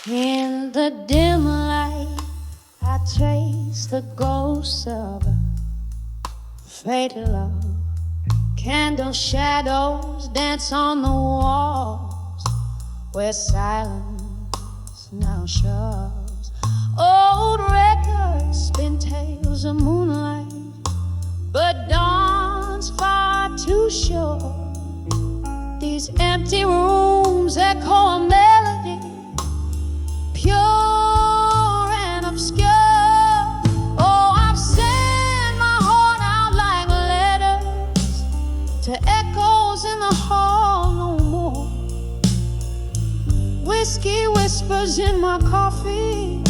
In the dim light, I trace the ghosts of a fatal love. Candle shadows dance on the walls where silence now shoves. Old records spin tales of moonlight, but dawn's far too short. These empty rooms echo a melody, pure and obscure. Oh, I've sent my heart out like letters to echoes in the hall no more. Whiskey whispers in my coffee,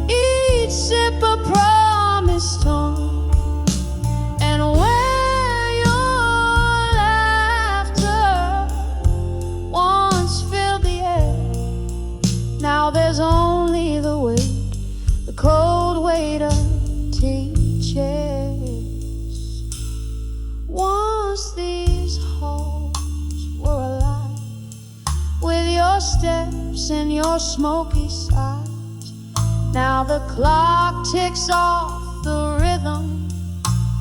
each sip a promise torn. And where your laughter once filled the air, now there's only the weight, the cold weight of teachers. Once these halls were alive with your steps and your smoky sighs. Now the clock ticks off the rhythm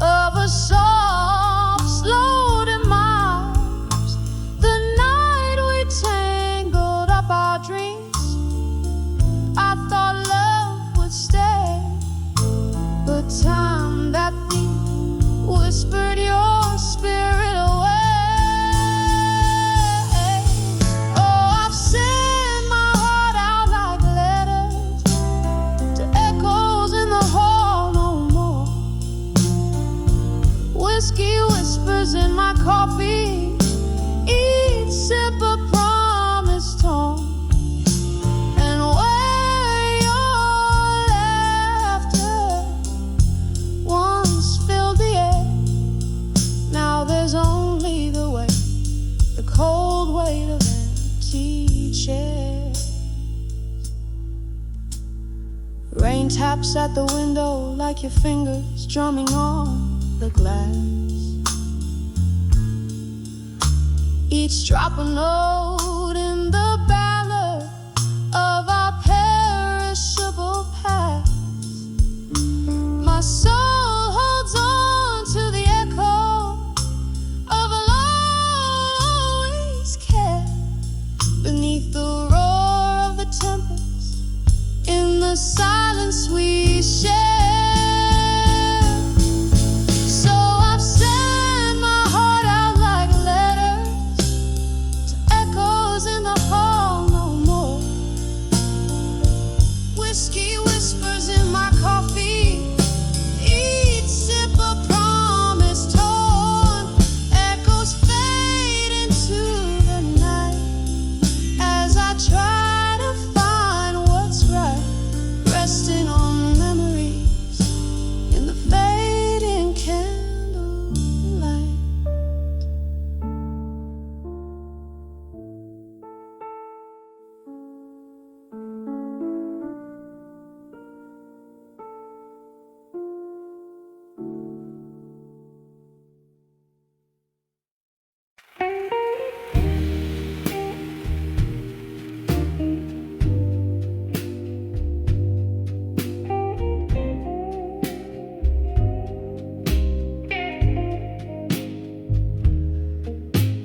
of a soft, slow demise. The night we tangled up our dreams, I thought love would stay, but time that thief whispered your spirit away. Oh, I've sent my heart out like letters to echoes in the hall no more. Whiskey whispers in my coffee, each sip a promise torn. And where your laughter once filled the air, now there's only the weight, the cold weight of empty chairs. Rain taps at the window like your fingers drumming on the glass. Each drop a note in the ballad of our perishable past. My soul holds on to the echo of a love always cared. Beneath the roar of the tempest, in the silence we share. So I've sent my heart out like letters to echoes in the hall no more. Whiskey whispers in my coffee, each sip a promise torn. Echoes fade into the night as I try to find what's right, resting on memories in the fading candlelight.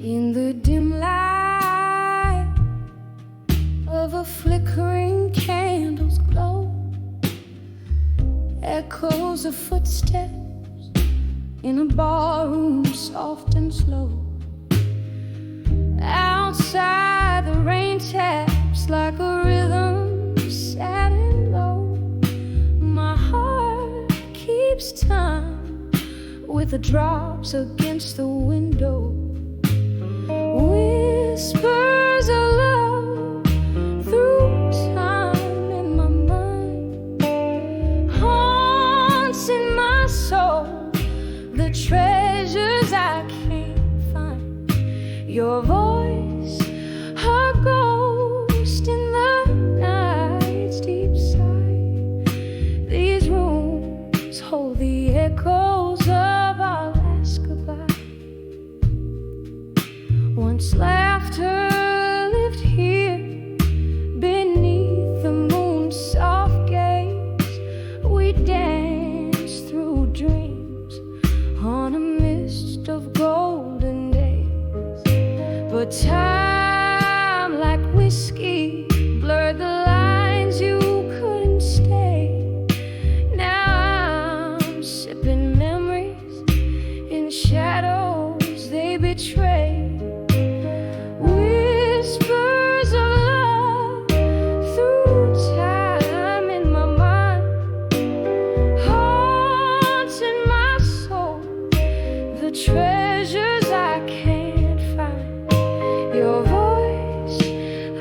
In the dim light of a flickering candle's glow, echoes of footsteps in a ballroom, soft and slow. Outside the rain taps like a rhythm, sad and low. My heart keeps time with the drops against the window. Whispers of love through time in my mind, haunts in my soul the treasures I can't find. Your voice, a ghost in the night's deep sigh. These rooms hold the echoes of our last goodbye. blurred the lines, you couldn't stay. Now I'm sipping memories in shadows they betray. Whispers of love through time in my mind, haunting my soul, the treasures I can't find. Your voice,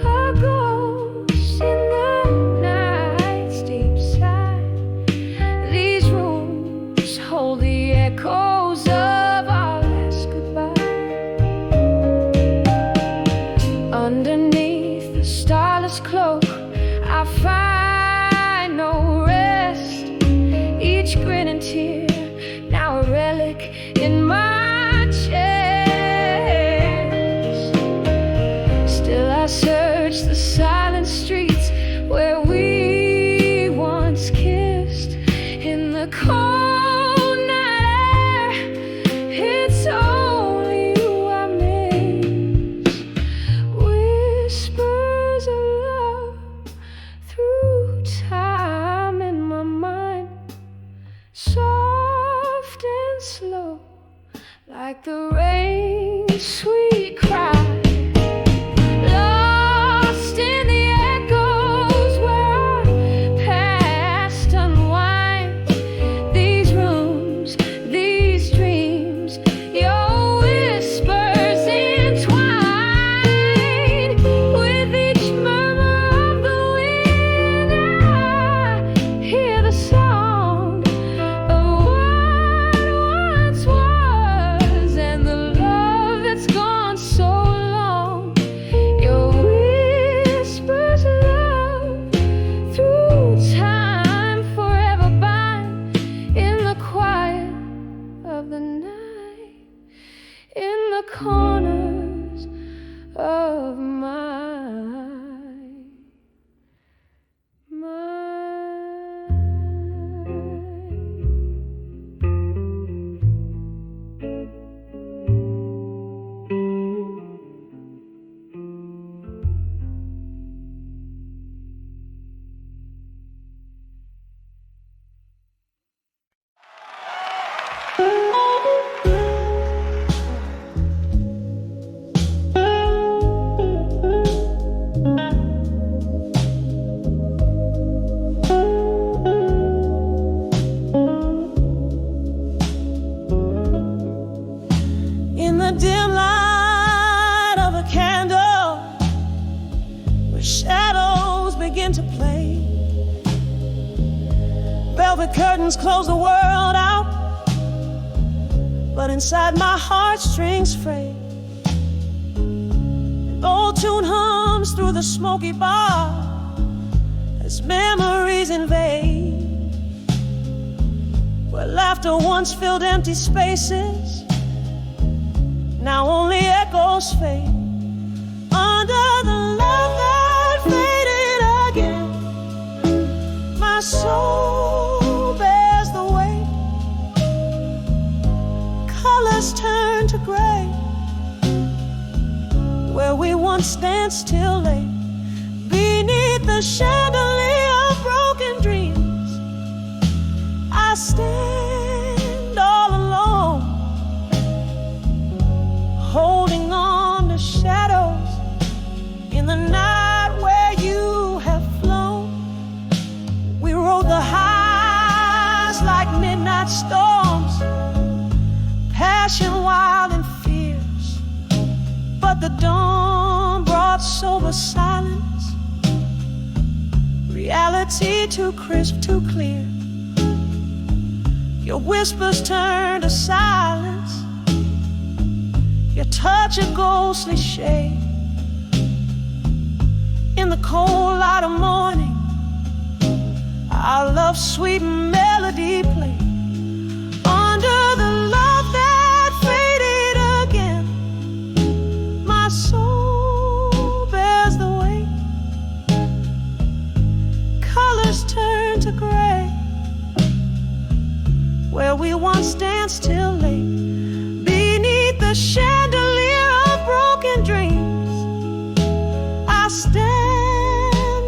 a ghost in the night's deep side. These rooms hold the echoes of our last goodbye. Underneath the starless cloak, I find no rest. Each grin and tear, now a relic in my chest. Still I search the silent streets where we once kissed. In the cold night air, it's only you I miss. Whispers of love through time in my mind, soft and slow, like the rain's sweet cry. Lost in the echoes where our past unwinds. These rooms, these dreams, your whispers entwined. With each murmur of the wind, I hear the song of what once was, and the love that's gone so long. Your whispers of love through time forever bind. In the quiet of the night, in the corners of my mind. In the dim light of a candle, where shadows begin to play, velvet curtains close the world out, but inside my heartstrings fray. An old tune hums through the smoky bar as memories invade, where laughter once filled empty spaces, now only echoes fade. Under the love that faded again, my soul bears the weight. Colors turn to gray, where we once danced till late. Beneath the chandelier of broken dreams, I stand all alone, holding on to shadows in the night where you have flown. We rode the highs like midnight storms, passion wild and fierce, but the dawn brought sober silence, reality too crisp, too clear. Your whispers turn to silence, your touch a ghostly shade. In the cold light of morning, our love's sweet melody played. Under the love that faded again, my soul bears the weight. Colors turn to gray, where we once danced till late. Beneath the chandelier of broken dreams, I stand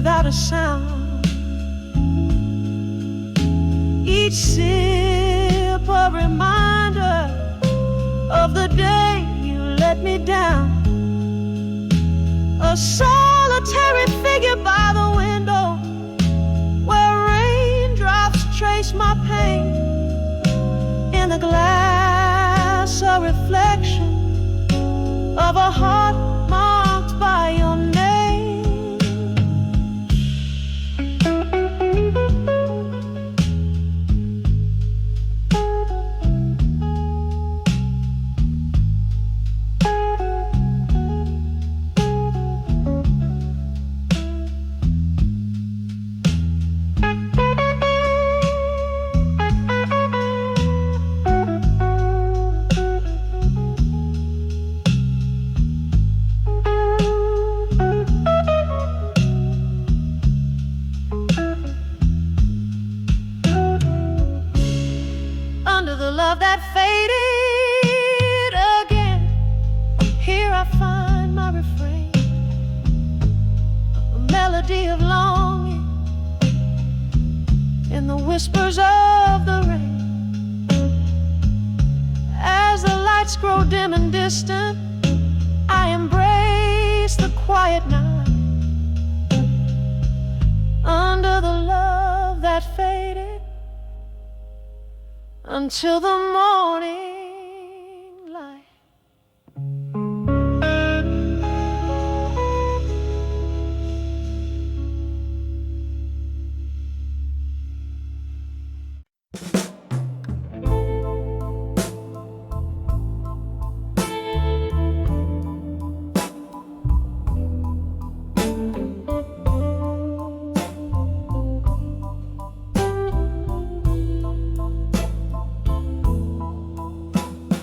without a sound. Each sip a reminder of the day you let me down. A solitary figure by the window where raindrops trace my pain. In the glass, a reflection of a heart marked by your name. Love that faded again. Here I find my refrain, a melody of longing in the whispers of the rain. As the lights grow dim and distant, I embrace the quiet night. Under the love that faded until the morning light.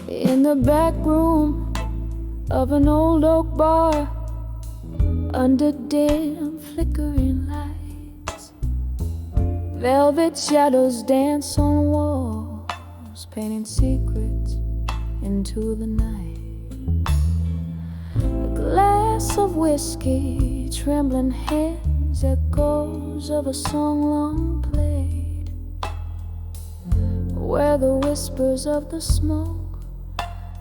In the back room of an old oak bar, under dim flickering lights, velvet shadows dance on walls, painting secrets into the night. A glass of whiskey, trembling hands, echoes of a song long played, where the whispers of the smoke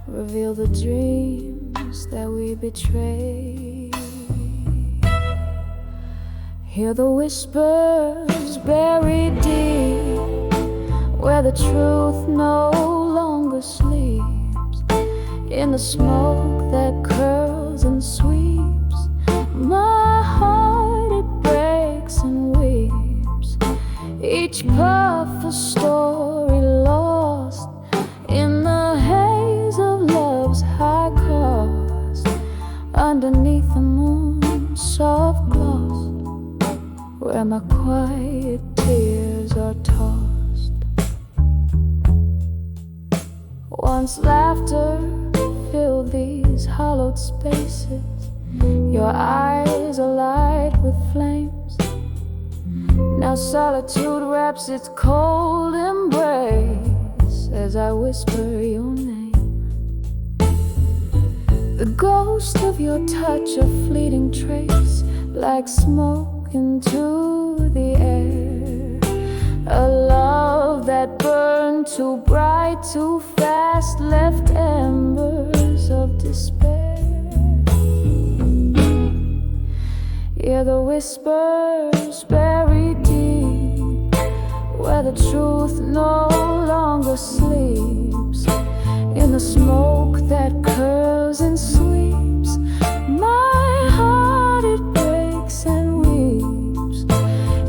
reveal the dreams that we betray. Hear the whispers buried deep, where the truth no longer sleeps. In the smoke that curls and sweeps, my heart it breaks and weeps. Each puff a story lost in the haze of love's high cost. Underneath the moon's soft gloss, where my quiet tears are tossed. Once laughter filled these hollowed spaces, your eyes alight with flames. Now solitude wraps its cold embrace as I whisper your name. The ghost of your touch, a fleeting trace, like smoke into the air. A love that burned too bright, too fast, left embers of despair. Hear the whispers buried deep, where the truth no longer sleeps. In the smoke that curls and sweeps, my heart it breaks and weeps.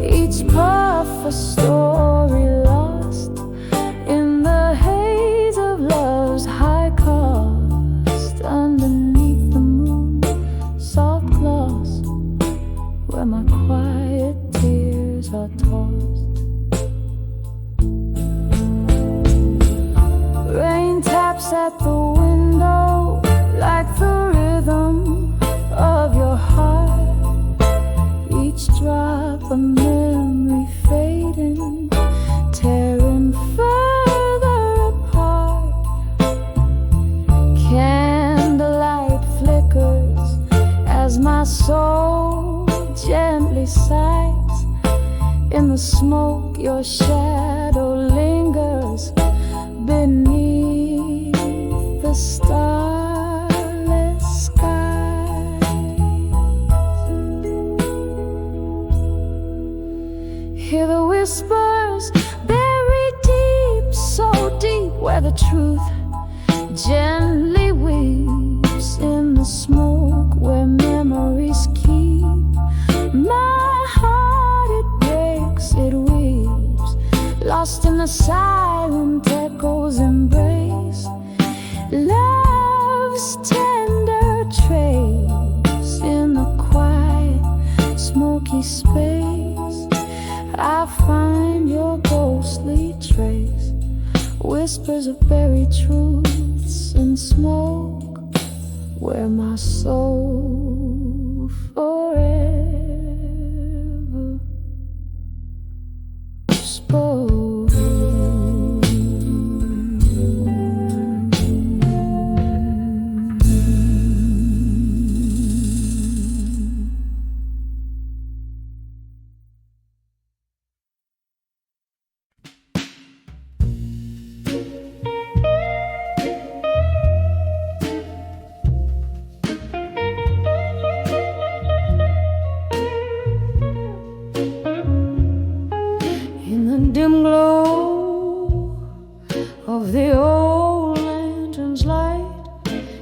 Each puff a story lost in the haze of love's high cost. Underneath the moon, soft gloss, where my quiet tears are tossed. Rain taps at the window like the rhythm of your heart. Each drop a memory fading, tearing further apart. Candlelight flickers as my soul gently memory sighs. In the smoke your shadow lingers beneath the starless sky. Hear the whispers buried deep, so deep, where the truth gently weeps. In the smoke where memories keep my heart, it breaks, it weeps, lost in the silent echo's embrace. Love's tender trace in the quiet, smoky space. I find your ghostly trace, whispers of buried truths in smoke, where my soul forever spoke. Dim glow of the old lantern's light,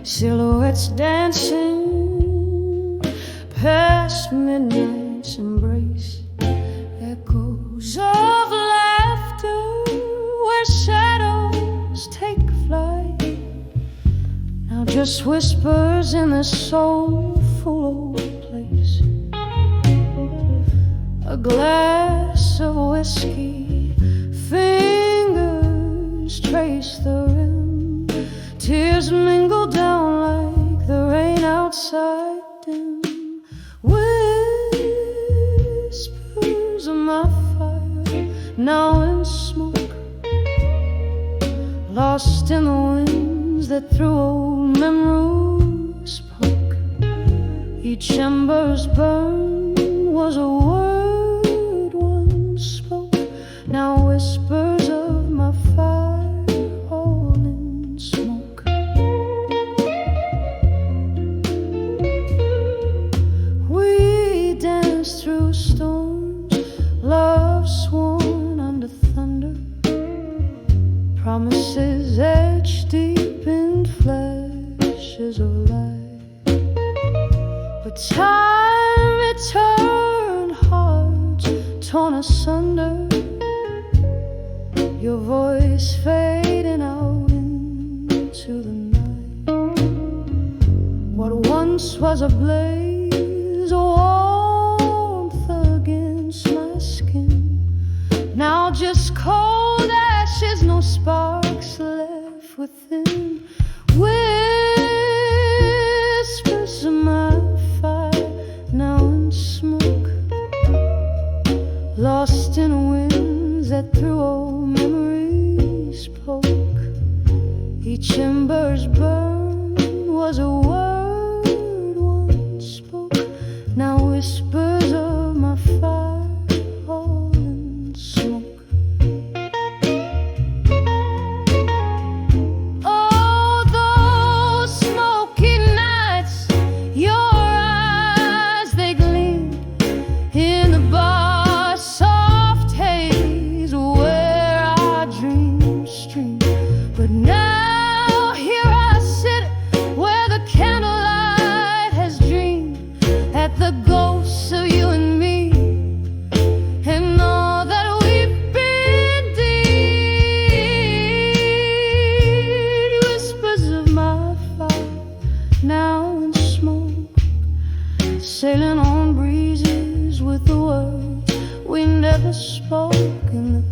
silhouettes dancing past midnight's embrace, echoes of laughter where shadows take flight. Now just whispers in this soulful old place. A glass of whiskey, fingers trace the rim, tears mingle down like the rain outside dim. Whispers of my fire, now in smoke, lost in the winds that through old memories spoke. Each ember's burn was a word once spoke, now whispers of my fire, all in smoke. We danced through storms, love sworn under thunder, promises etched deep in flashes of light. But time returned, hearts torn asunder, your voice fading out into the night. What once was a blaze, a warmth against my skin, now just cold ashes, no sparks left within. Whispers of my fire, now in smoke, lost in winds that through old memories spoke. Each ember's burn was a word once spoke, now whispers of my fire, all in smoke. Oh, those smoky nights, your eyes, they gleamed in the bar, soft haze where our dreams stream. But now here I sit where the candlelight has dreamed at the ghosts of you and me, and all that we've been deed. Whispers of my fire, now in smoke, sailing on breezes with the words we never spoke. In the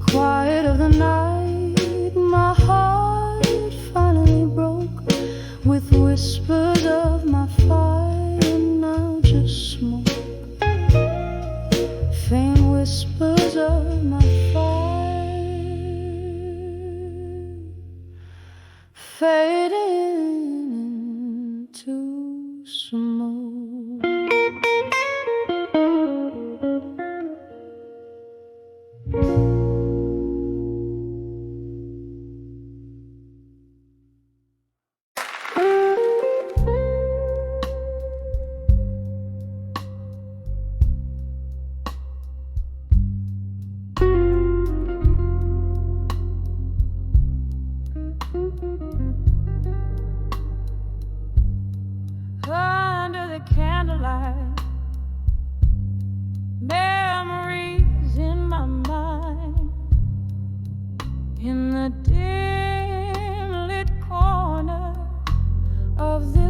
quiet of the night, my heart finally broke with whispers of my fire, now just smoke. Faint whispers of my fire, fading into smoke.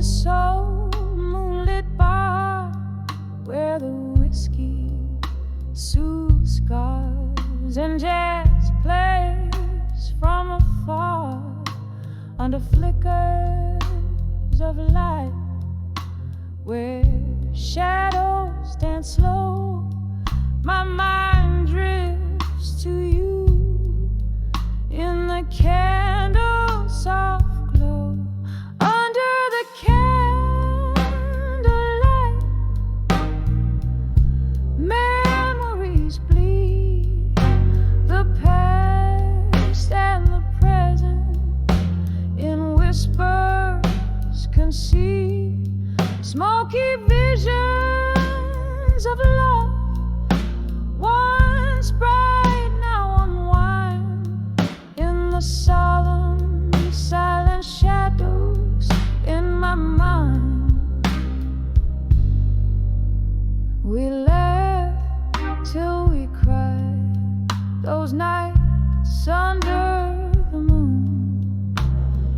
soul moonlit bar where the whiskey soothes scars and jazz plays from afar under flickers of light where shadows dance slow. My mind drifts to you in the candle soft glow. Under the candlelight, memories bleed, the past and the present in whispers concede. Smoky visions of love, once bright, now unwind in the solemn, silent shadows in my mind. We laughed till we cried those nights under the moon.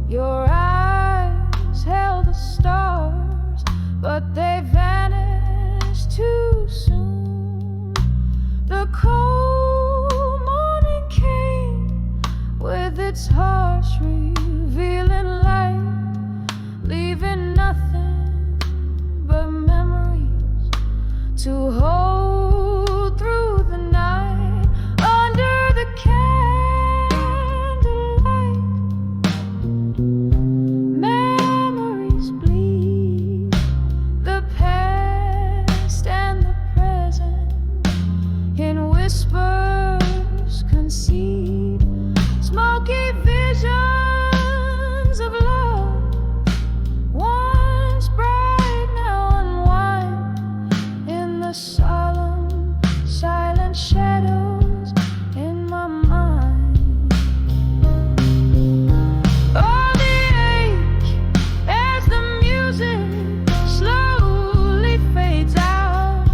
Your eyes held the stars, but they vanished too soon. The cold morning came with its harsh revealing light, leaving nothing but memories to hold through the night. Under the candlelight, memories bleed, the past and the present in whispers concede. Smoky visions of love, once bright, now unwind in the solemn, silent shadows in my mind. Oh, the ache as the music slowly fades out,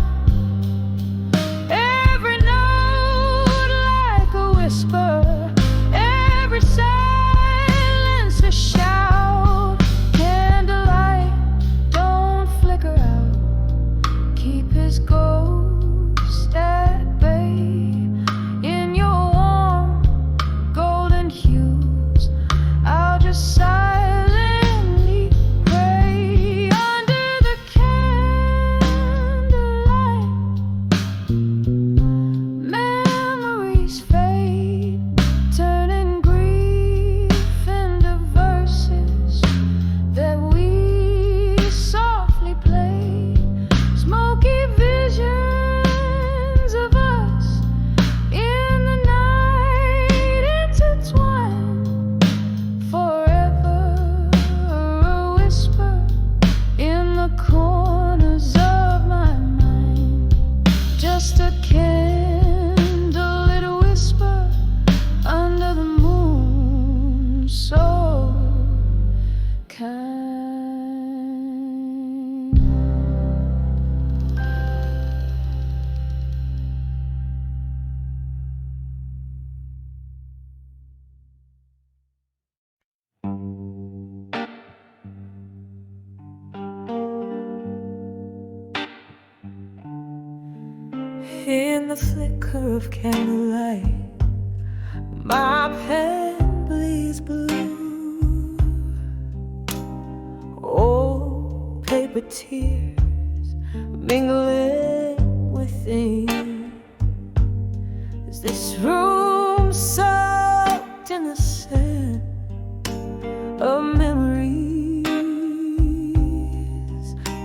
every note like a whisper, every silence a shout. Candlelight, don't flicker out, keep his ghost at bay in your warm golden hues. I'll just silently pray. Under the candlelight, memories fade, turning grief into verses that we softly play. Smoky visions of us in the night intertwined, forever a whisper in the corners of my mind. Just a candlelit whisper under the moon, so kind. In the flicker of candlelight, my pen bleeds blue. Old paper tears mingling within. Is this room soaked in the sand of memories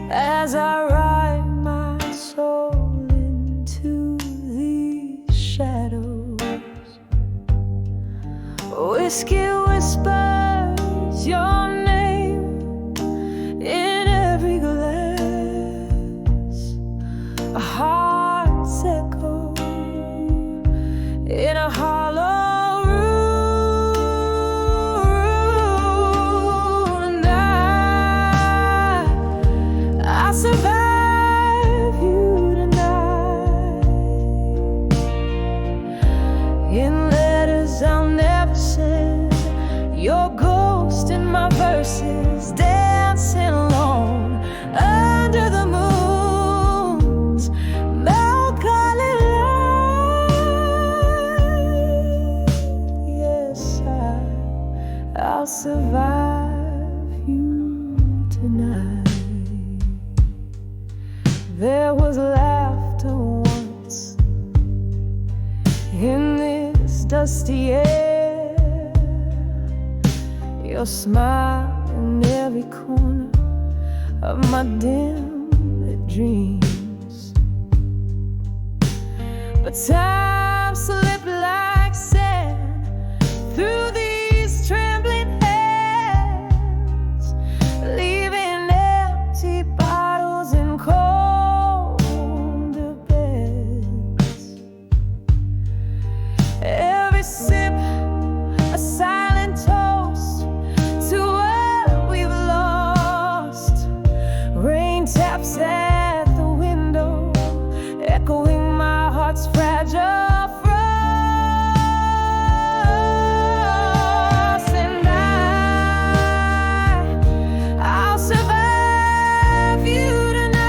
as I ride my soul into these shadows? Whiskey whispers your name in every glass, a heart's echo in a hollow room. And I survive you tonight in letters I'll never send. Your dusty air, your smile in every corner of my dim dreams. But time slipped like sand through these trembling hands, leaving empty bottles and colder beds. Every sip a silent toast to what we've lost. Rain taps at the window, echoing my heart's fragile frost. And I'll survive you tonight,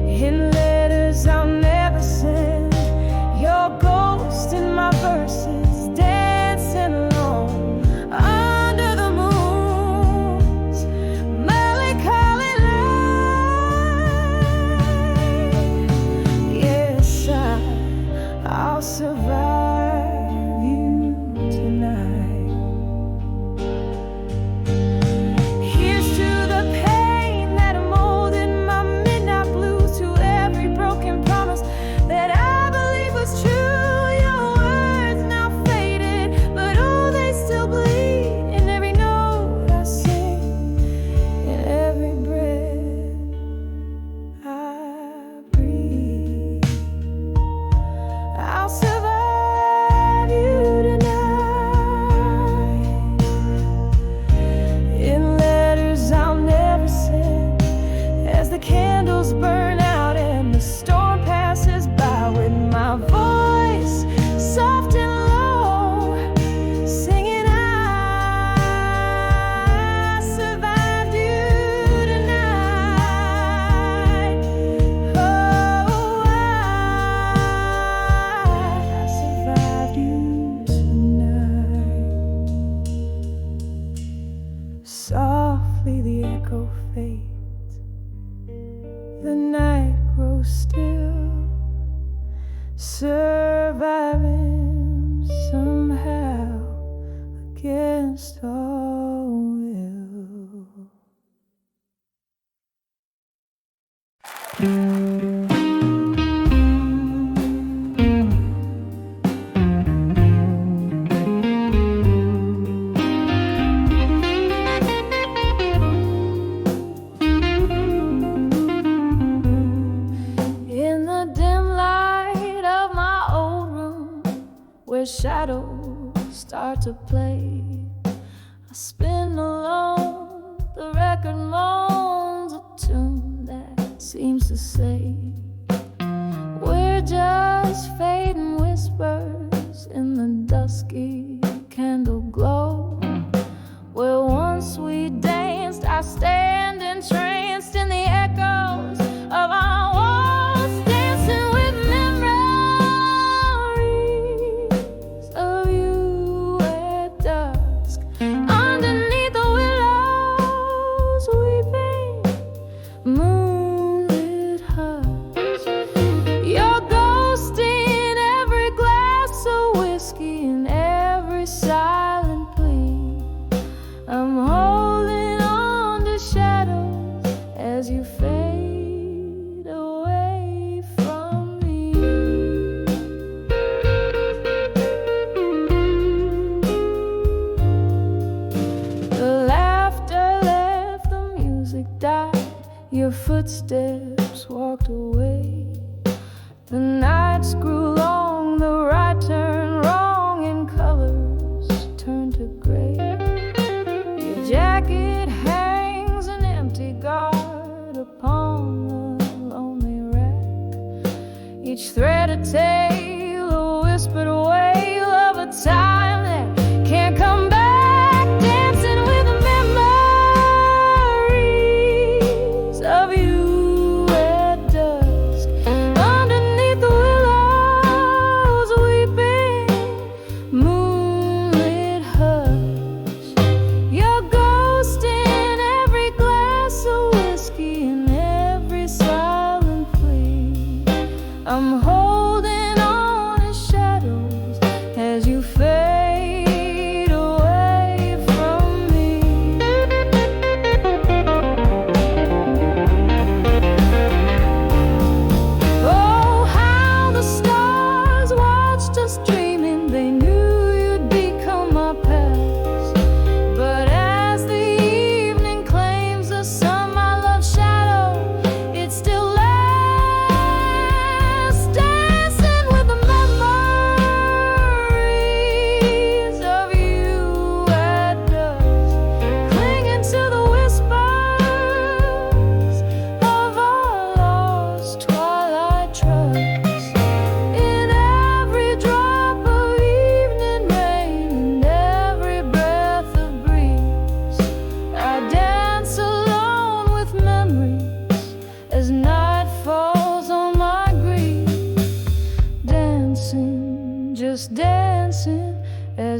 in letters I'll never send, your ghost in my verses, dancing alone under the moon's melancholy light. Yes, I'll survive you tonight. Here's to the pain that molded my midnight blues, to every broken promise that I believe was true. Your words now faded, but oh, they still bleed in every note I sing, in every breath I breathe. I'll survive you tonight, in letters I'll never send, as the candles burn out and the storm passes by, with my voice soft and low, singing I survived you tonight. Oh, I survived you tonight. Softly the echo fades, the night grows still, surviving somehow against all will. In the dim light of my old room, where shadows start to play, I spin alone, the record moans a tune that seems to say, we're just fading whispers in the dusky candle glow. Where once we danced, I stand entranced in the echoes of our walls, dancing with memories of you at dusk, underneath the willows weeping, moonlit hush. Your ghost in every glass of whiskey, in every silent plea. I'm holding on to shadows as you fade away from me. The laughter left, the music died, your footsteps walked away. The nights grew long, the right turned wrong, and colors turned to gray. Your jacket hangs an empty guard upon the lonely rack, each thread a tale, a whispered wail of a time that can't come back, dancing with memories of you at dusk, underneath the willows weeping, moonlit hush. Your ghost in every glass of whiskey, in every silent plea. I'm holding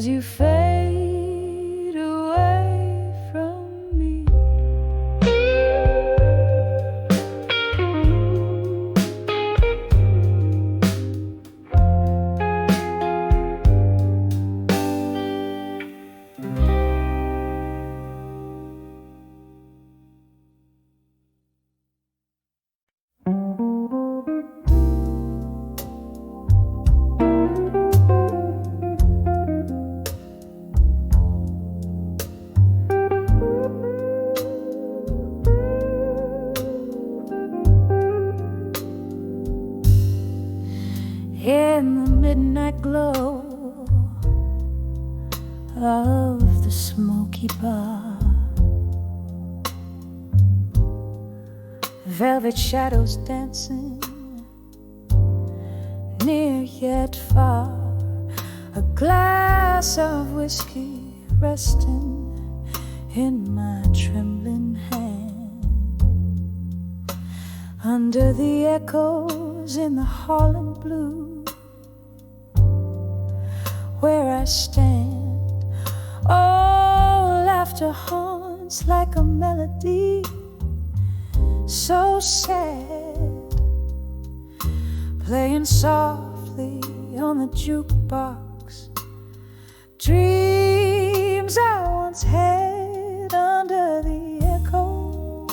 as you fade away from me. In the midnight glow of the smoky bar, velvet shadows dancing near yet far, a glass of whiskey resting in my trembling hand, under the echoes in the hall and blue where I stand. Oh, laughter haunts like a melody so sad, playing softly on the jukebox. Dreams I once had under the echoes,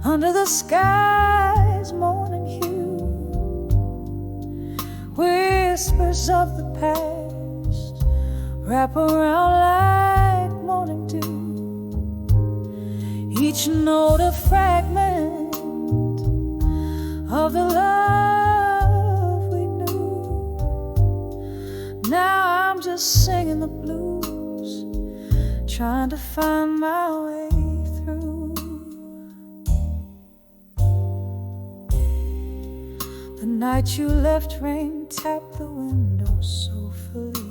under the sky's morning hue. Whispers of the past wrap around like morning dew, each note a fragment of the love we knew. Now I'm just singing the blues, trying to find my way through. The night you left, rain tapped the window soulfully.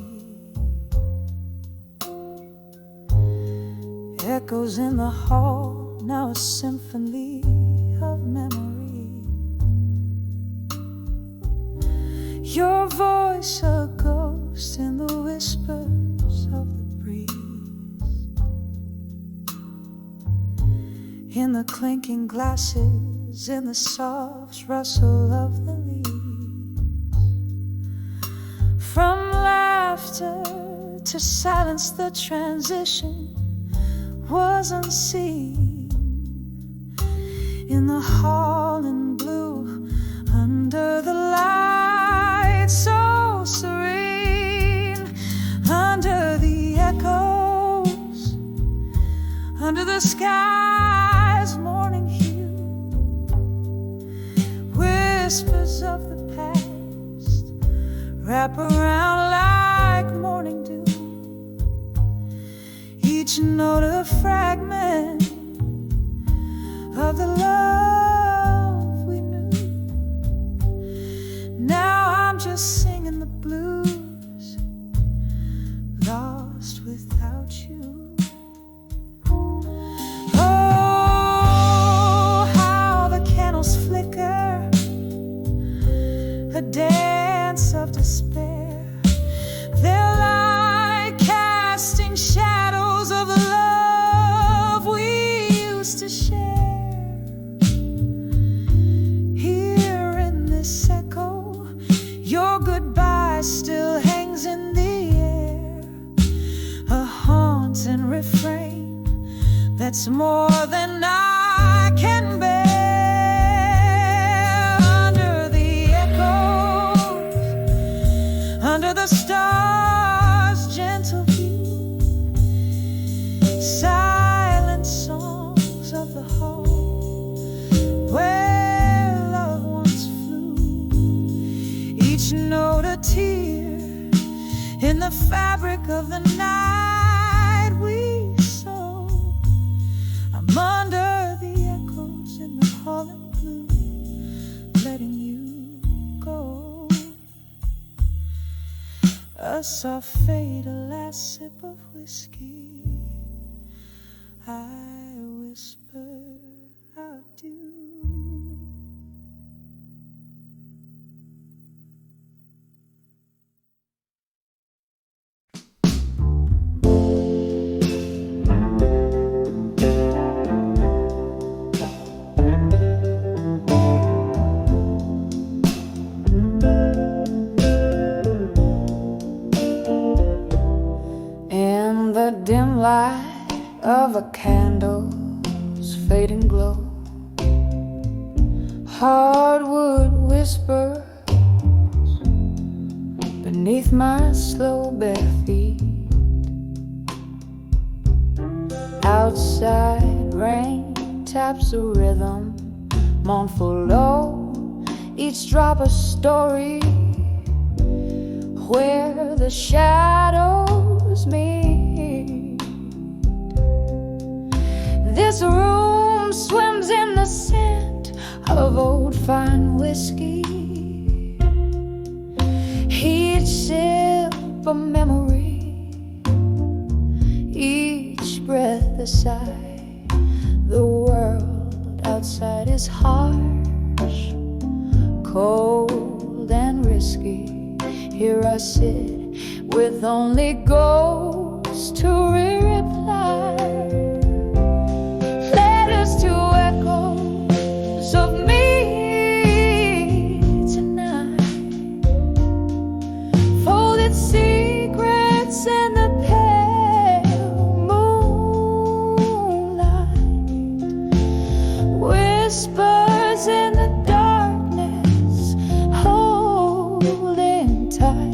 Echoes in the hall, now a symphony of memory. Your voice a ghost in the whispers of the breeze, in the clinking glasses, in the soft rustle of the leaves. From laughter to silence, the transition was unseen. In the hall in blue, under the light so serene, under the echoes, under the sky's morning hue. Whispers of the past wrap around like morning dew, each note a fragment of the love we knew. Now I'm just singing the blues, lost without you. Oh, how the candles flicker, a dance of despair. They're like casting shadows of the love we used to share. Here in this echo, your goodbye still hangs in the air, a haunting refrain that's more than I can bear. Under the echoes, under the stars' gentle view, silent songs of the hall where love once flew, each note a tear in the fabric of the night we saw. I'm under the echoes in the hall in blue, letting you go. A soft fade, a last sip of whiskey, I whisper out you. Hardwood whispers beneath my slow bare feet. Outside rain taps the rhythm, mournful low, each drop a story where the shadows meet. This room swims in the scent of old fine whiskey, each sip a memory, each breath a sigh. The world outside is harsh, cold and risky. Here I sit with only ghosts to reply. Letters to echoes of me tonight. Folded secrets in the pale moonlight. Whispers in the darkness, holding tight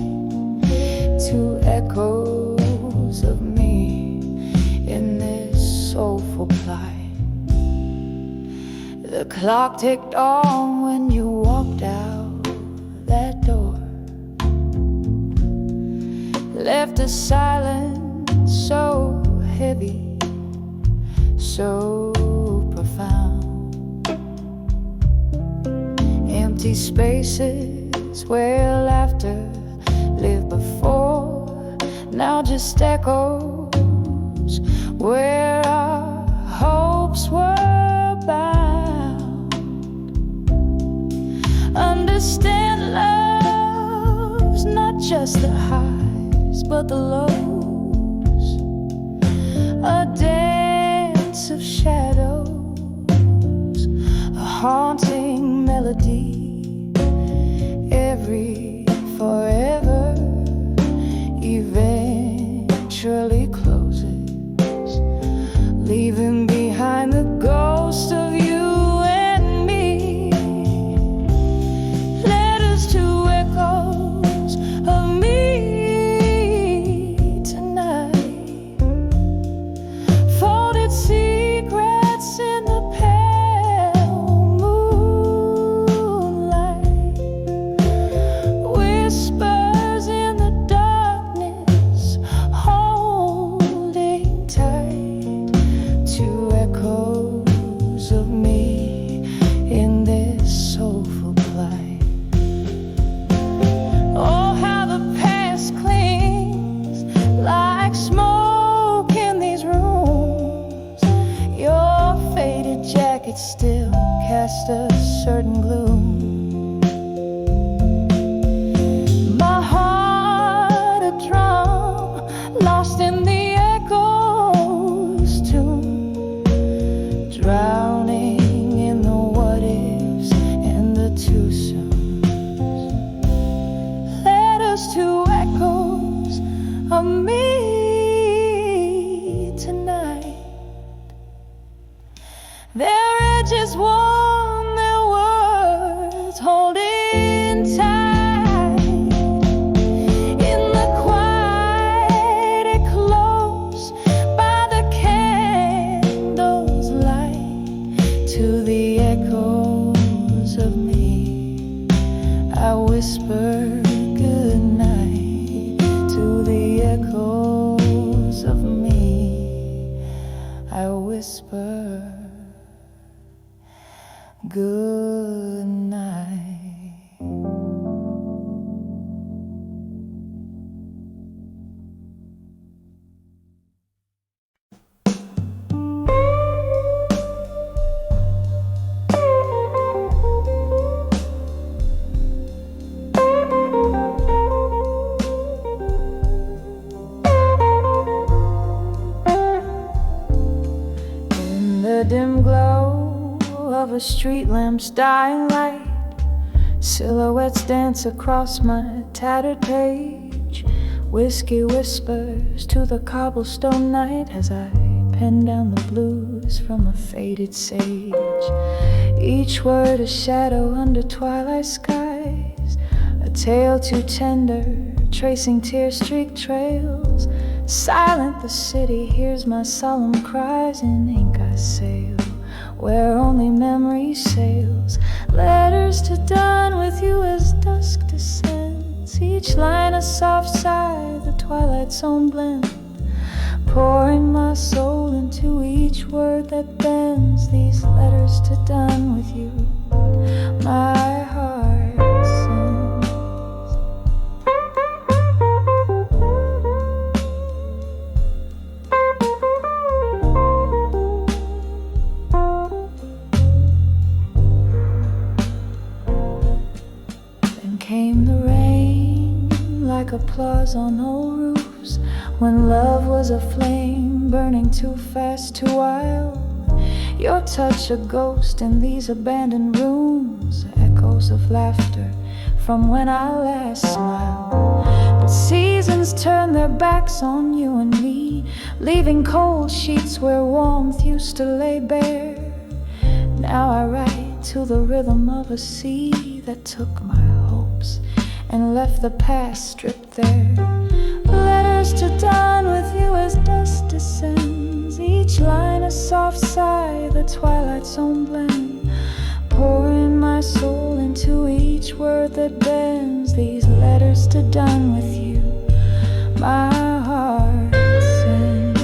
to echoes of me in this soulful plight. The clock ticked on when you walked out that door, left a silence so heavy, so profound. Empty spaces where laughter lived before, now just echoes where our hopes were bound. Understand love's not just the highs but the lows, a dance of shadows, a haunting melody, every forever eventually closes, leaving behind the ghost of you and me. Letters to echoes of me tonight. Folded secrets in the pale moonlight. Whispers in the darkness, holding tight to echoes of me in this soulful plight. Oh, how the past clings like smoke in these rooms. Your faded jacket still casts a certain gloom. My heart a drum, lost in the echoes tune, drowning in the what ifs and the too soons. Letters to echoes of me tonight. Their edges warm, their words holding tight. In the quiet, close by the candles light, to the echoes of me, I whisper good night. To the echoes of me, I whisper good night. In the dim glow of a street lamp's dying light, silhouettes dance across my tattered page. Whiskey whispers to the cobblestone night as I pen down the blues from a faded sage. Each word a shadow under twilight skies, a tale too tender, tracing tear-streaked trails. Silent the city hears my solemn cries. In ink I sail where only memory sails. Letters to dawn with you as dusk descends, each line a soft sigh, the twilight's own blend. Pouring my soul into each word that bends. These letters to dawn with you, my heart sends. Then came the rain, like applause on old roofs, when love was a flame burning too fast, too wild. Your touch a ghost in these abandoned rooms, echoes of laughter from when I last smiled. But seasons turn their backs on you and me, leaving cold sheets where warmth used to lay bare. Now I write to the rhythm of a sea that took my hopes and left the past stripped there. Letters to dawn with you as dusk descends, each line a soft sigh, the twilight's own blend. Pouring my soul into each word that bends. These letters to dawn with you, my heart sends.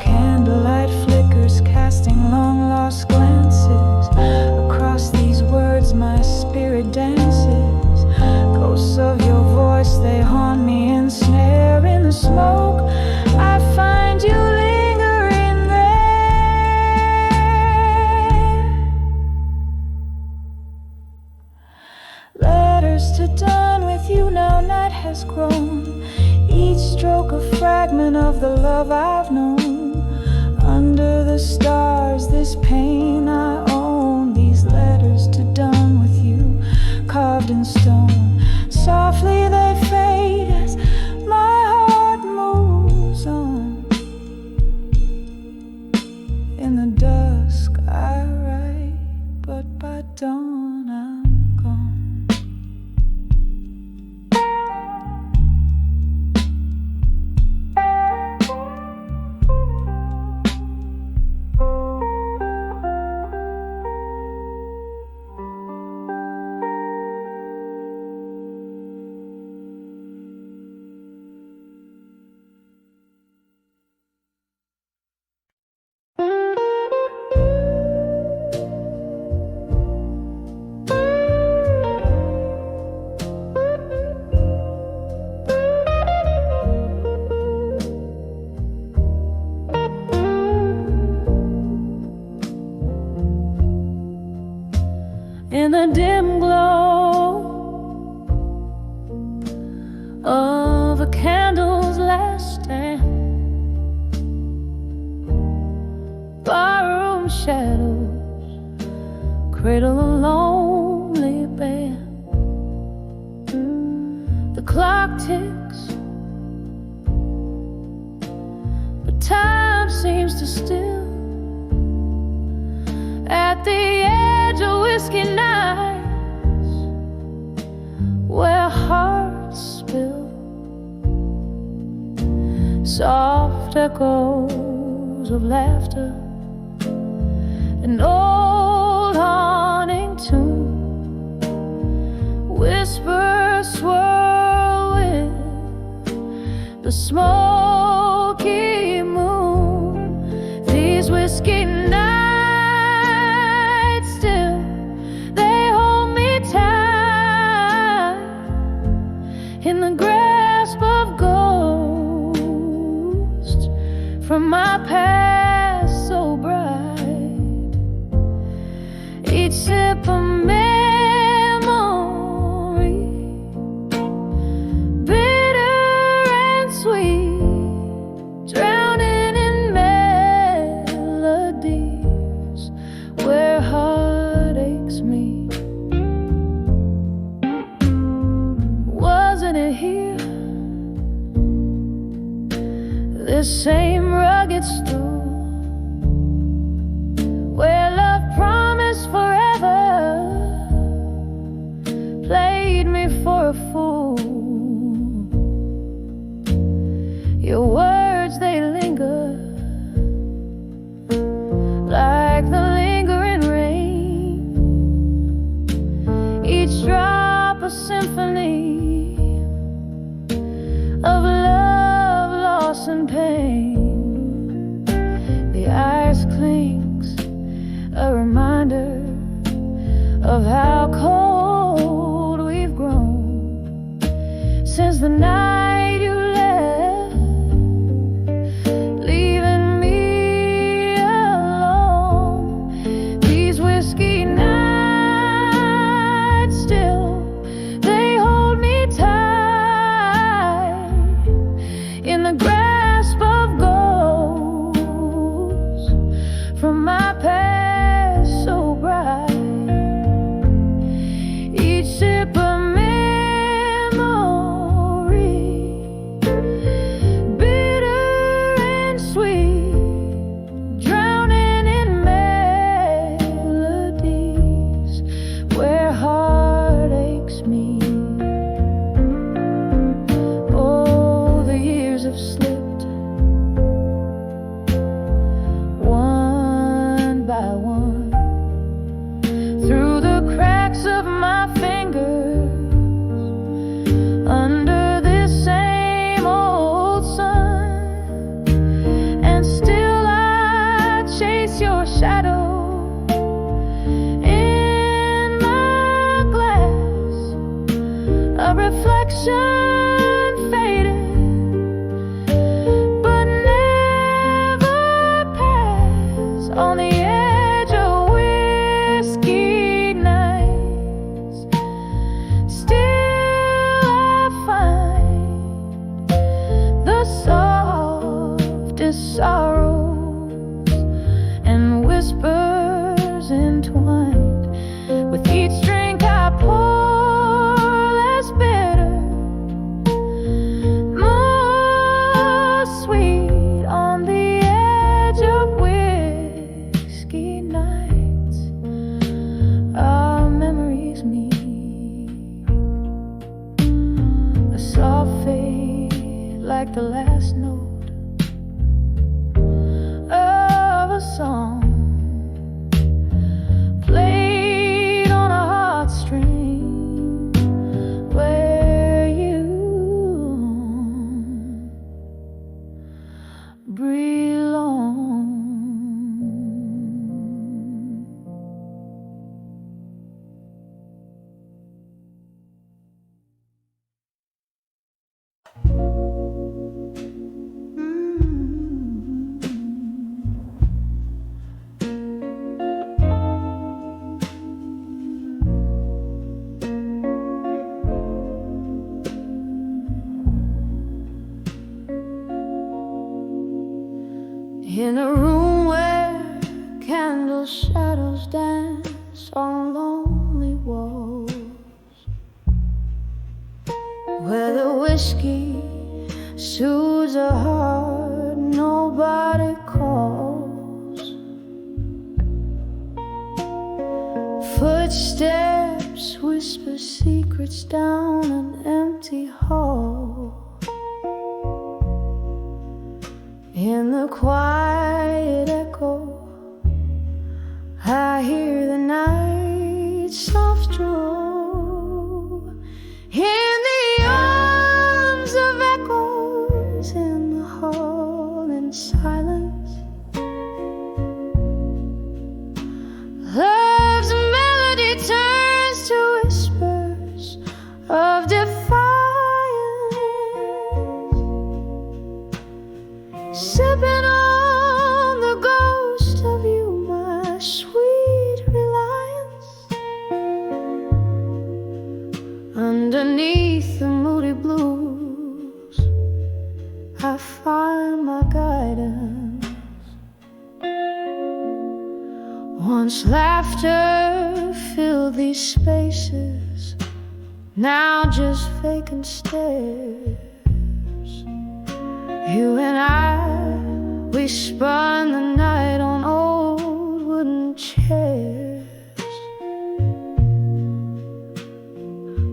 Candlelight flickers casting long lost glances across these words, my spirit dances. Ghosts of your voice, they haunt me and snare. In the smoke I find you lingering there. Letters to dawn with you, now night has grown, each stroke a fragment of the love I've known. Under the stars, this pain I own. These letters to dawn with you, carved in stone. Softly they fade as my heart moves on. In the dusk I write, but by dawn I'm gone. In the dim glow of a candle's last stand, barroom shadows cradle a lonely band. The clock ticks, but time seems to still. At the edge of whiskey nights, where hearts spill, soft echoes of laughter, an old haunting tune, whispers swirl with the smoky moon. These whiskey nights, in the grasp of ghosts from my past so bright. Each sip a memory, bitter and sweet. same rugged stool where love promised forever played me for a fool. Your words, they linger like the lingering rain, each drop a symphony of love, loss and pain. The ice clings, a reminder of how cold we've grown since the night you left, leaving me alone. These whiskey nights still, they hold me tight in the grasp of ghosts from my past so bright. Each sip of memory, bitter and sweet, drowning in melodies where heartaches meet. Oh, the years have slipped one by one through the cracks of my fingers, under this same old sun, and still I chase your shadow in my glass, a reflection faded but never pass on the edge of whiskey nights. Still I find the softest sorrows and whispers entwined. With each drink I pour, less bitter, more sweet on the edge of whiskey nights. Our memories meet, a soft fade like the last note of a song played on a heartstring where you belong. In a room where candle shadows dance on lonely walls, where the whiskey soothes a heart nobody calls. Footsteps whisper secrets down an empty hall. In the quiet echo, I hear the night soft drawl. In the arms of echoes, in the hall, in silence, love's melody turns to whispers of defiance. Sipping on the ghost of you, my sweet reliance. Underneath the moody blues, I find my guidance. Once laughter filled these spaces, now just vacant stares. You and I, we spun the night on old wooden chairs.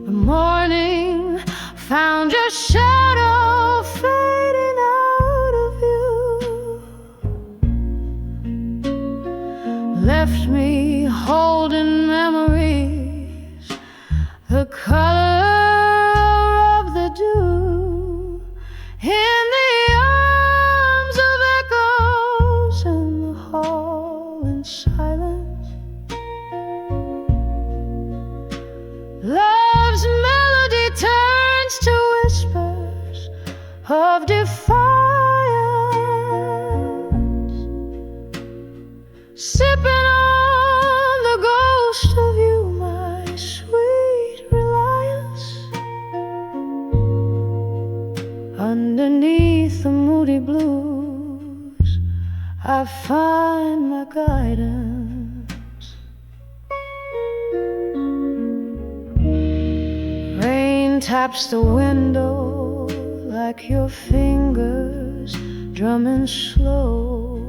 The morning found your shadow fading out of you, left me holding memories, the color of the dew, in the arms of echoes in the hall in silence. Love's melody turns to whispers of defiance, sipping on the ghost of you, my sweet reliance. Underneath the moody blues, I find my guidance. Rain taps the window like your fingers drumming slow,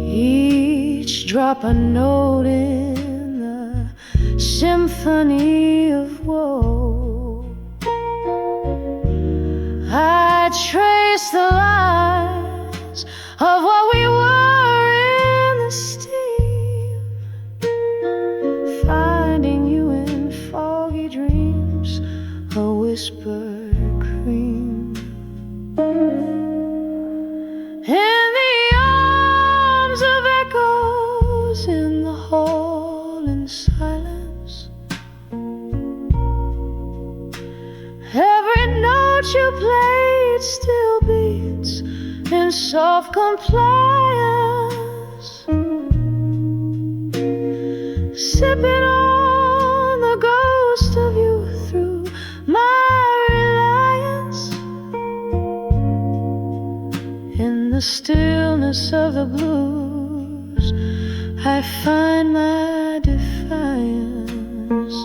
each drop a note in the symphony of woe. I trace the lines of what we were in the steam, finding you in foggy dreams, a whispered cream. In the arms of echoes in the hall in silence, every note you played still beats in soft compliance, sipping on the ghost of you through my reliance. In the stillness of the blues, I find my defiance.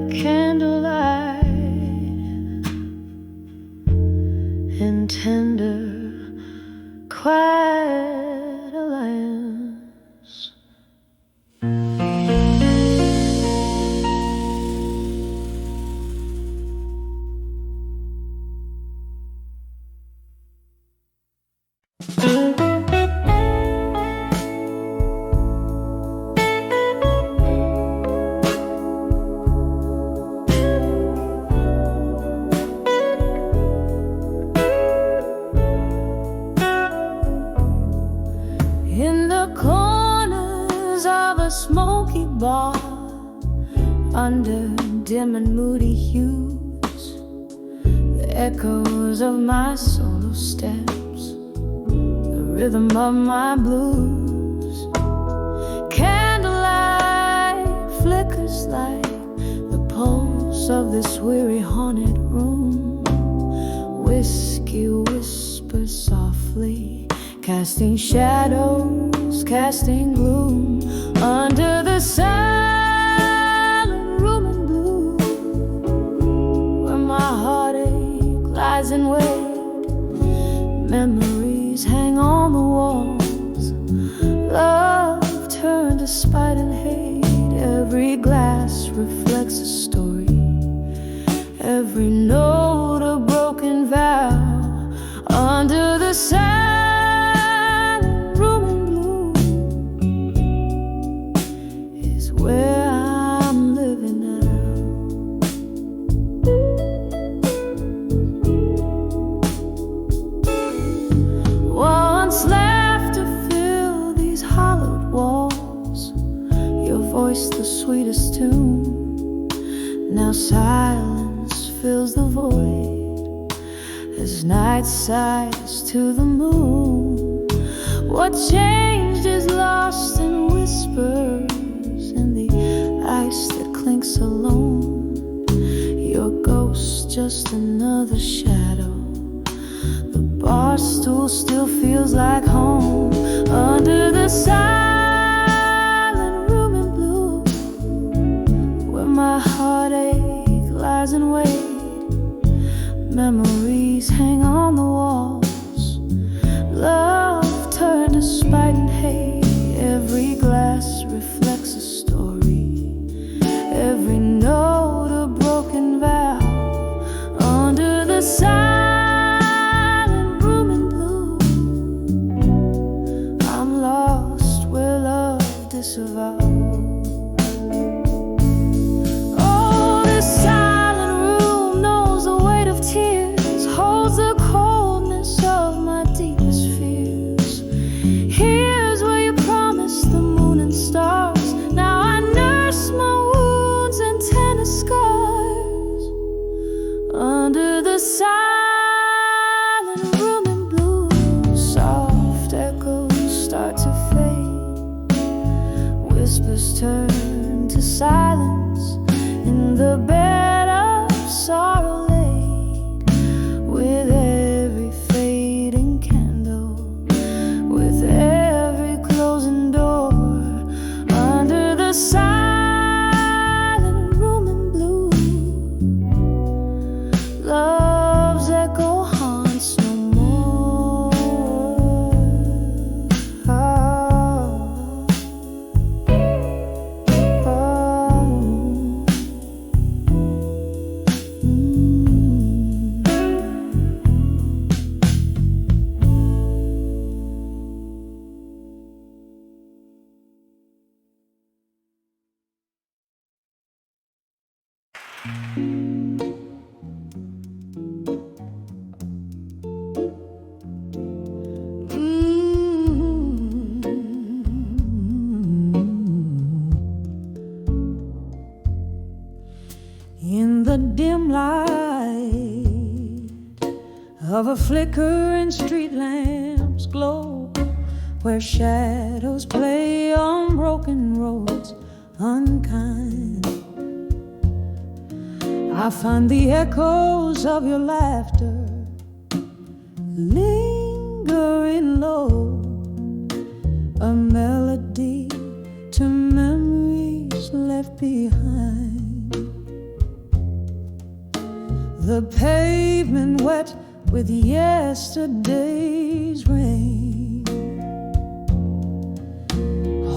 Candlelight in tender, quiet alliance. Smoky bar under dim and moody hues, the echoes of my solo steps, the rhythm of my blues. Candlelight flickers like the pulse of this weary haunted room. Whiskey whispers softly, casting shadows, casting gloom. Under the silent room in blue, where my heartache lies in wait, memories hang on the walls. Love turned to spite and hate. Every glass reflects a story, every note a broken vow. Under the silent room in blue is where I'm living now. Once laughter filled these hollowed walls, your voice the sweetest tune. Now silence fills the void as night sighs to the moon. What changed is lost in whispers, in the ice that clinks alone. Your ghost just another shadow, the bar stool still feels like home. Under the silent room in blue, where my heartache lies in wait. Memories hang on the walls. Love turned to spite and hate. Every glass reflects a story. Every note a broken vow. Under the silent room in blue, I'm lost where love disavowed. Oh, this silent room knows the weight of tears, holds the coldness of my deepest fears. Here's where you promised the moon and stars. Now I nurse my wounds and tennis scars. Under the silent room in blue, soft echoes start to fade. Whispers turn to silence in the bed of sorrow laid. With every fading candle, with every closing door. Under the silent room in blue, love's echo haunts no more. Oh, in the dim light of a flickering street lamp's glow, where shadows play on broken roads unkind, I find the echoes of your laughter lingering low, a melody to memories left behind. The pavement wet with yesterday's rain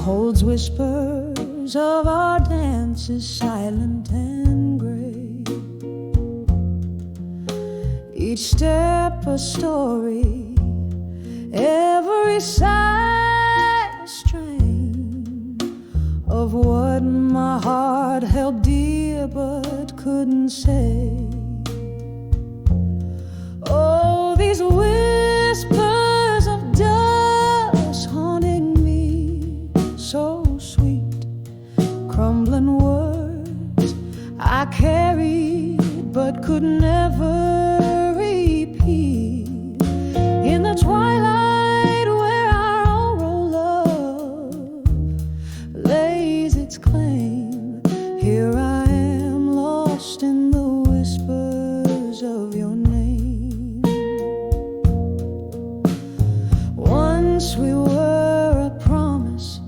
holds whispers of our dances, silent and gray. Each step a story, every sigh a strain of what my heart held dear but couldn't say. Oh, these whispers of dust haunting me, so sweet, crumbling words I carried but could never repeat. In the twilight where our oral love lays its claim, here I am lost in the whispers of your name. Once we were a promise,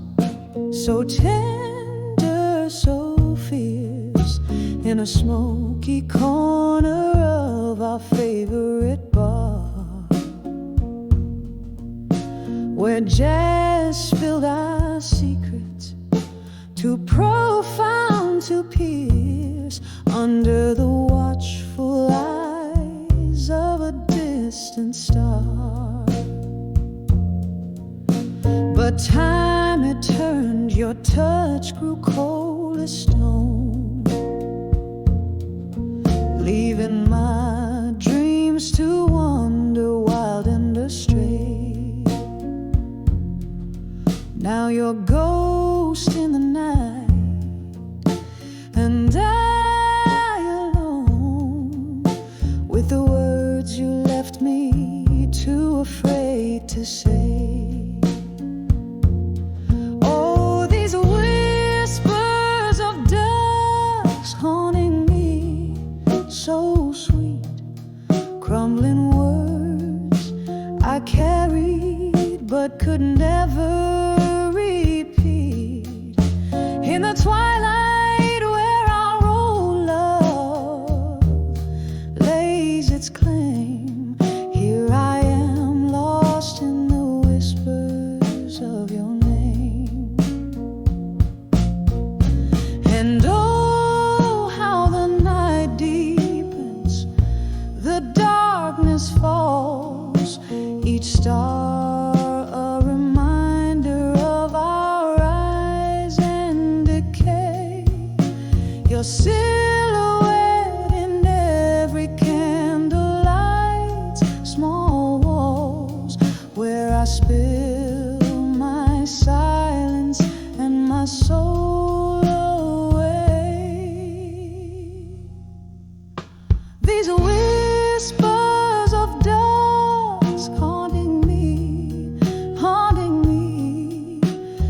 so tender, so fierce, in a smoky corner of our favorite bar, where jazz filled our secrets, too profound to pierce under the watchful eyes of a distant star. But time had turned, your touch grew cold as stone, leaving my dreams to wander wild and astray. Now you're ghost in the night, and I alone, with the words you left me too afraid to say. Oh, these whispers of dusk haunting me, so sweet, crumbling words I I carried but could never repeat. In the twilight where our old love lays its claim, here I am lost in the whispers of your name. And oh, how the night deepens, the darkness falls, each star a reminder of our rise and decay. Your silhouette in every candlelight, small walls where I spill my silence and my soul away. These whispers of dusk haunting me,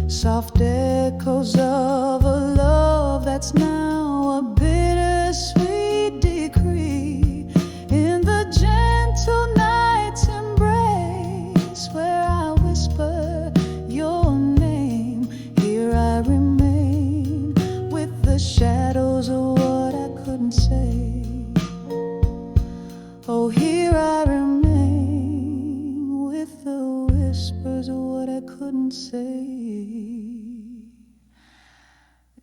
soft echoes of a love that's now a bittersweet decree. In the gentle night's embrace where I whisper your name, here I remain with the shadows of what I couldn't say. Oh, here I remain with the whispers of what I couldn't say.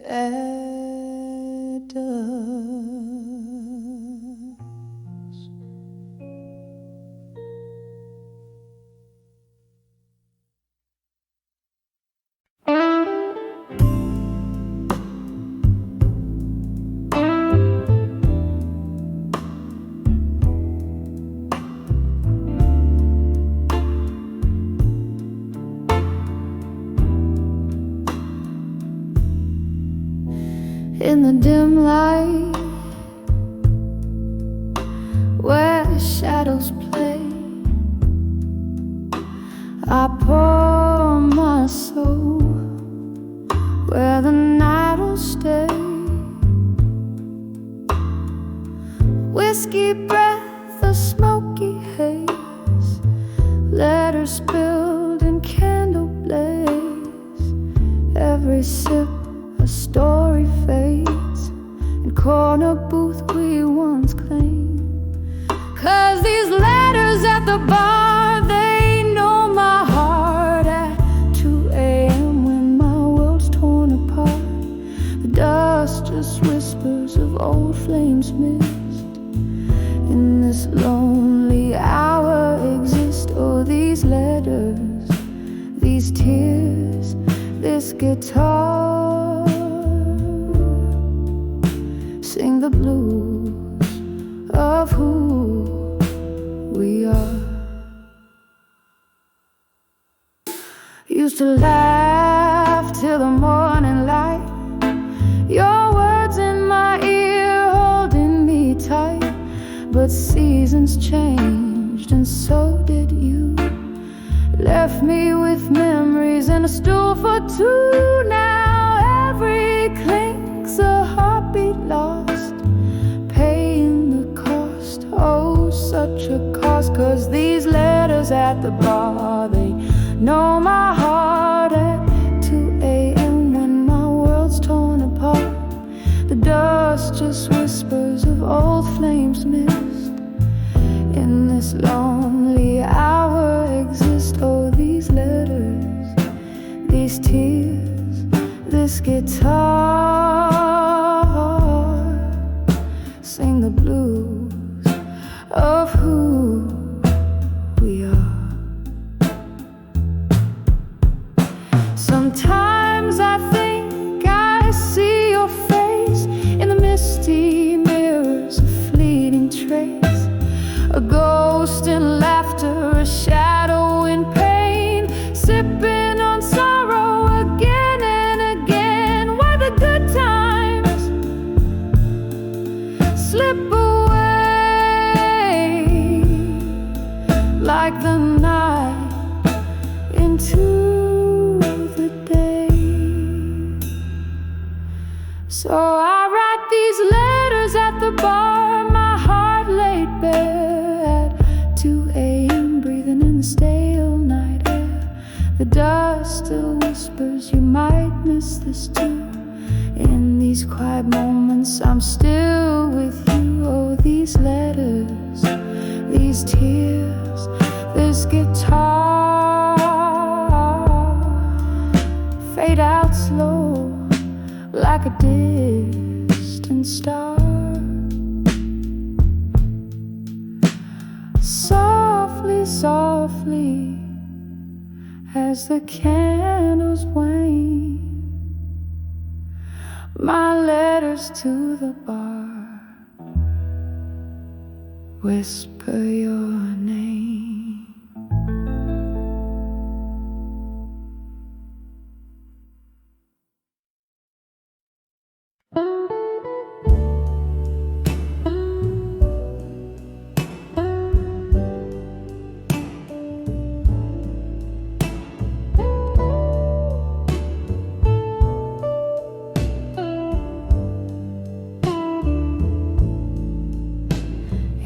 Etta. In the dim light where shadows play, I pour my soul where the night will stay. Whiskey breath, a smoky haze, letters spilled in candle blaze. Every sip a story fades, in corner booth we once claimed. 'Cause these letters at the bar, they know my heart at 2 a.m. when my world's torn apart. The dust just whispers of old flames missed. In this lonely hour exist, oh, these letters, these tears, this guitar. Sing the blues of who we are. Used to laugh till the morning light, your words in my ear holding me tight. But seasons changed and so did you. Left me with memories and a stool for two. Now every clink's a heartbeat lost, paying the cost, oh such a cost. 'Cause these letters at the bar, they know my heart at 2 a.m. when my world's torn apart. The dust just whispers of old flames missed. In this lonely hour exist, oh, these letters, these tears, this guitar. Sing the blues of who we are. Sometimes I think I see your face in the misty mirrors, a fleeting trace, a ghost in laughter, a shadow in pain, sipping on sorrow again and again. Why the good times slip away like the night into the day. So I write these letters at the bar, my heart laid bare at 2 a.m. breathing in the state. quiet moments I'm still with you. Oh, these letters, these tears, this guitar fade out slow like a distant star. Softly, softly, as the candles wane, my letters to the bar whisper your name.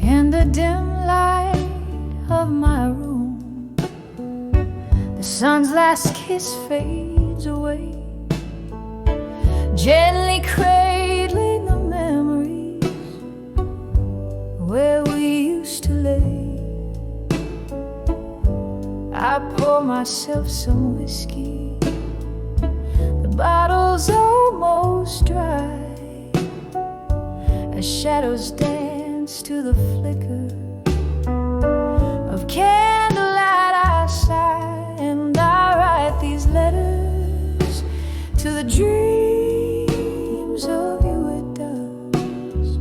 In the dim light of my room, the sun's last kiss fades away, gently cradling the memories where we used to lay. I pour myself some whiskey, the bottle's almost dry, as shadows dance to the flicker of candlelight. I sigh and I write these letters to the dreams of you at dusk.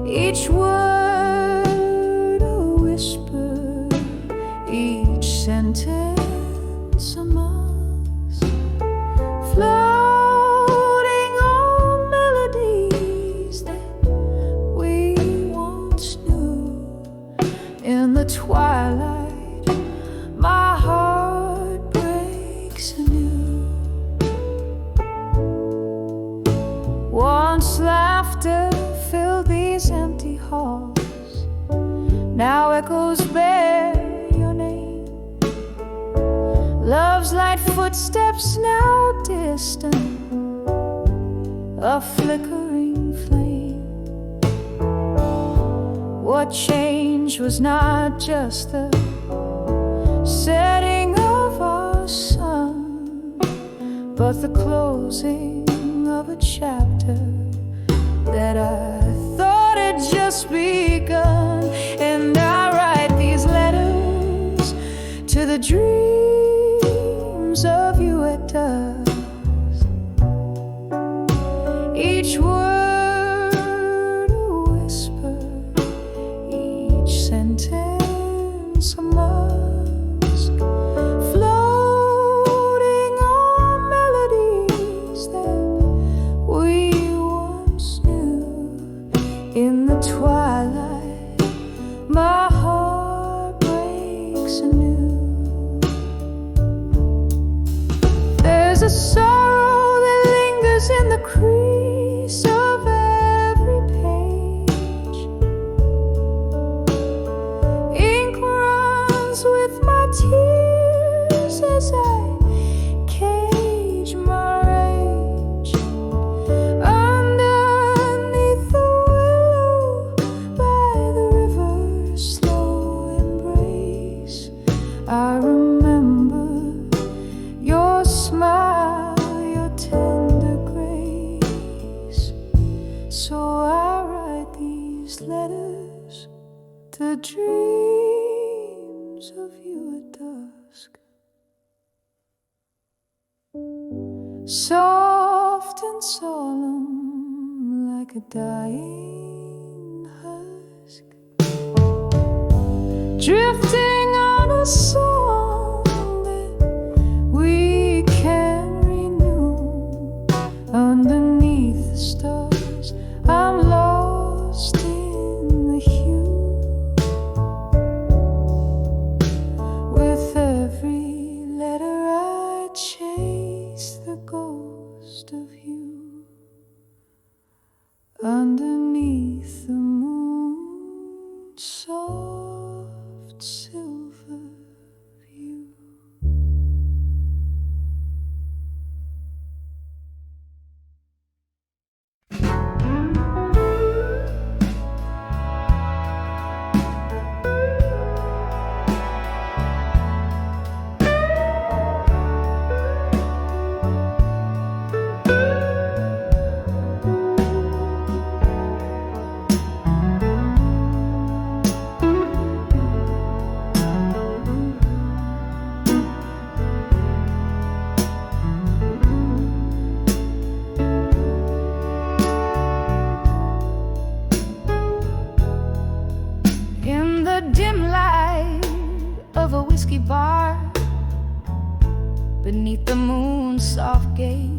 Each word a whisper, each sentence a musk, floating on melodies that we once knew. In the twilight, my heart breaks anew. Once laughter filled these empty halls, now echoes bear your name. Love's light footsteps now distant, a flickering flame. What changed was not just the setting of our sun, but the closing of a chapter that I thought had just begun. And I write these letters to the dreams of you at dusk. Each word a whisper, each sentence a musk, floating on melodies that we once knew. In the twilight, my heart breaks anew. There's a sorrow that lingers in the crease of every page. Ink runs with my tears as I cage my rage. Underneath the willow by the river's slow embrace, I remember your smile, your tender grace. So I write these letters to dreams of you at dusk. Soft and solemn like a dying husk, drifting on a song that we can renew. Underneath the stars, I'm lost in the hue. With every letter I chase the ghost of you. Underneath the moon, soft silver. beneath the moon's soft gaze.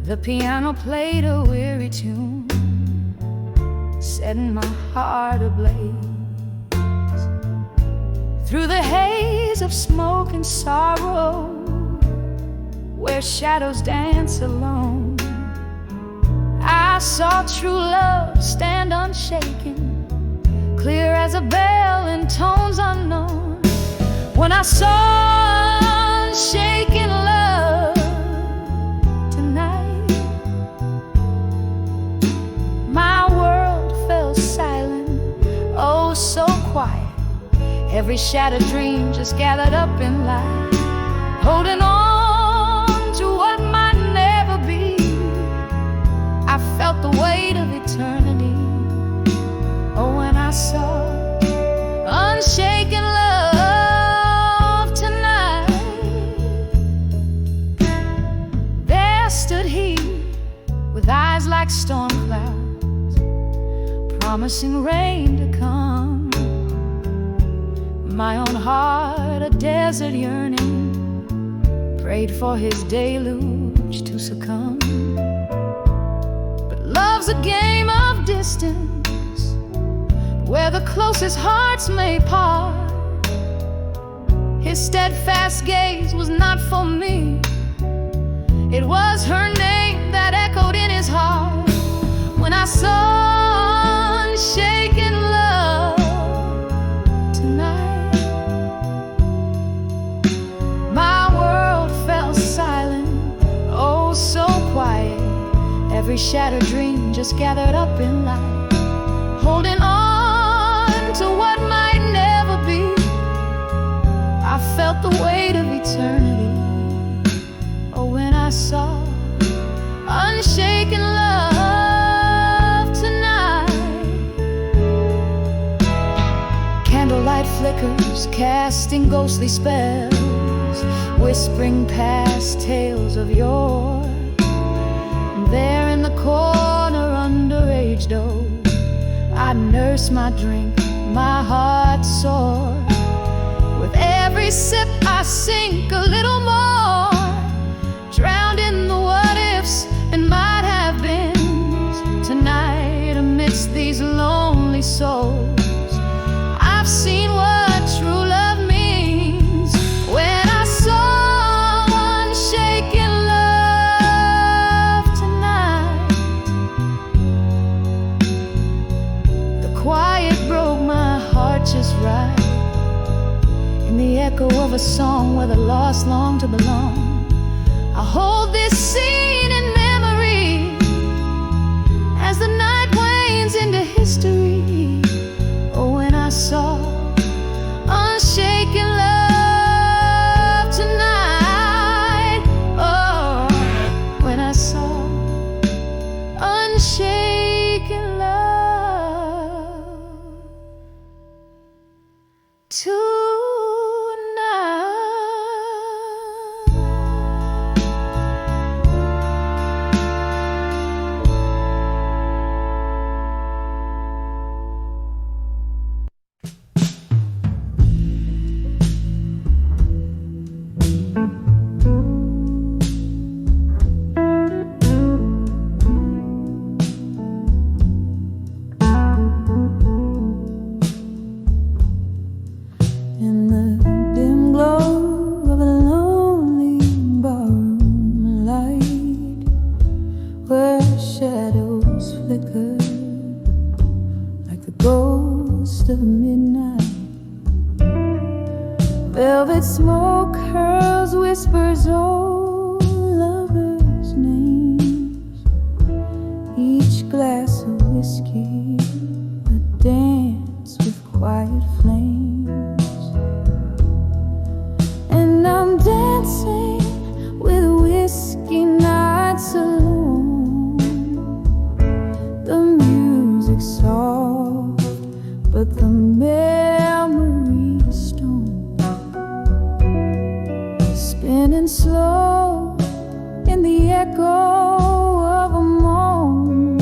The piano played a weary tune, setting my heart ablaze. Through the haze of smoke and sorrow, where shadows dance alone, I saw true love stand unshaken, clear as a bell in tones unknown. When I saw unshaken love tonight, my world fell silent, oh so quiet. Every shattered dream just gathered up in light, holding on to what might never be. I felt the weight of eternity, oh when I saw unshaken love tonight. There stood he, with eyes like storm clouds, promising rain to come. My own heart, a desert yearning, prayed for his deluge to succumb. But love's a game of distance, where the closest hearts may part. His steadfast gaze was not for me, it was her name that echoed in his heart. When I saw unshaken love tonight, my world fell silent, oh so quiet. Every shattered dream just gathered up in light, holding on to what might never be. I felt the weight of eternity, oh when I saw unshaken love tonight. Candlelight flickers, casting ghostly spells, whispering past tales of yore. There in the corner under age door, I nurse my drink, my heart sore. With every sip I sink a little more, drowned in the what ifs and might have beens. Tonight amidst these lonely souls, I've seen what true love means. When I saw unshaken love tonight, the quiet broke my heart just right, in the echo of a song where the lost long to belong. I hold this scene in memory as the night wanes into history. Oh, when I saw unshaken love tonight, oh, when I saw unshaken love tonight. Velvet smoke curls, whispers old lovers' names. Each glass of whiskey, a dance with quiet flames. And I'm dancing with whiskey nights alone. The music's soft, but the memory's stone. Spinning slow in the echo of a moan,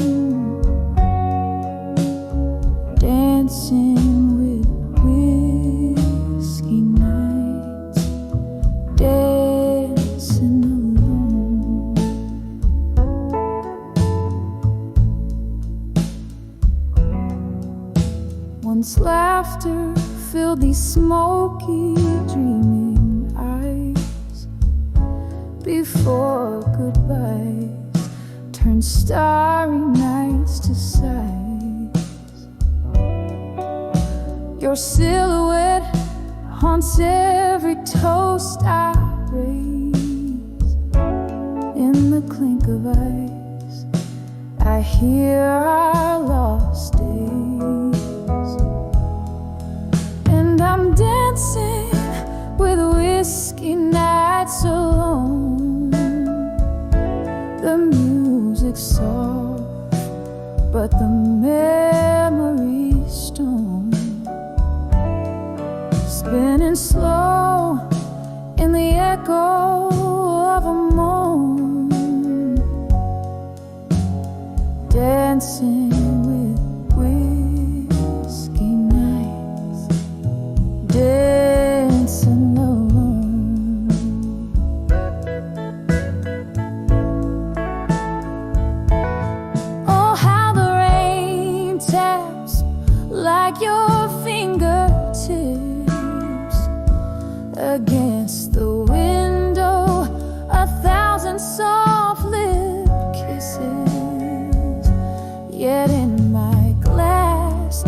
dancing with whiskey nights Once laughter filled these smoky, dreaming eyes, before goodbyes turned starry nights to sighs. Your silhouette haunts every toast I raise. In the clink of ice, I hear our lost days. And I'm dancing with whiskey nights alone. The music's soft, but the memory's stone. Spinning slow in the echo of a moan. Dancing with whiskey nights, dancing alone. Oh, how the rain taps like your fingertips against the window, 1,000 soft lip kisses. Yet in my glass,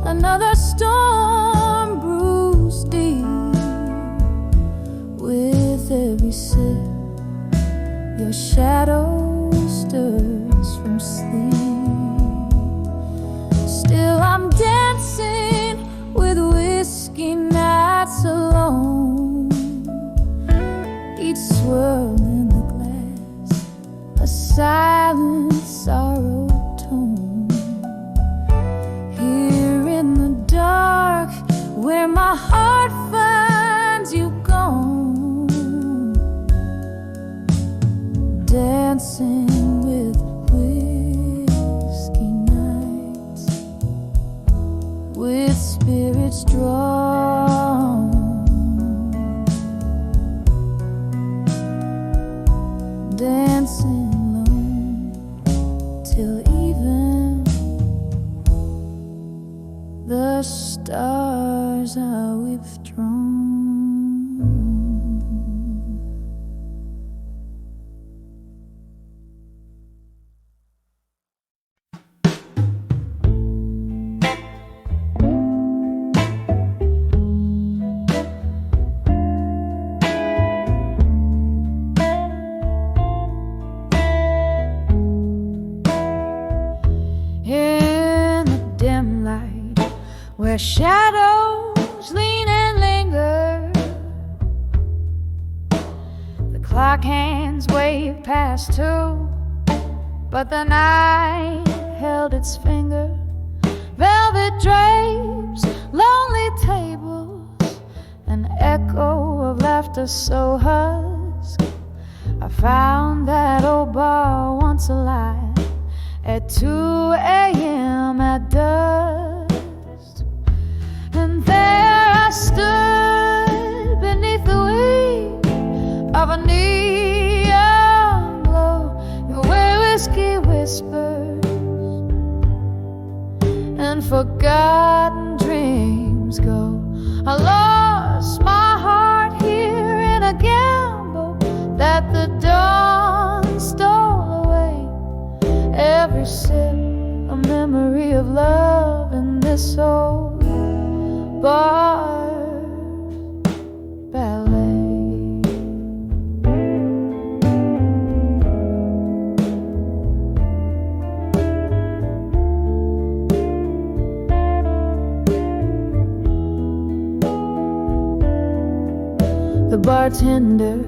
another storm brews deep. With every sip, your shadow stirs from sleep. Still I'm dancing with whiskey nights alone. Each swirl in the glass, a silent sorrow tone. Here in the dark, where my heart finds you gone. Dancing with whiskey nights, with spirits drawn. Dancing alone till even the stars are withdrawn. In the dim light, where shadows lean and linger, the clock hands wave past 2, but the night held its finger. Velvet drapes, lonely tables, an echo of laughter so husk. I found that old bar once alive at 2 a.m. at dusk. And there I stood beneath the wing of a neon glow, where whiskey whispers and forgotten dreams go. I lost my heart here in a gamble that the dawn stole away. Every sip, a memory of love in this old bar ballet. The bartender,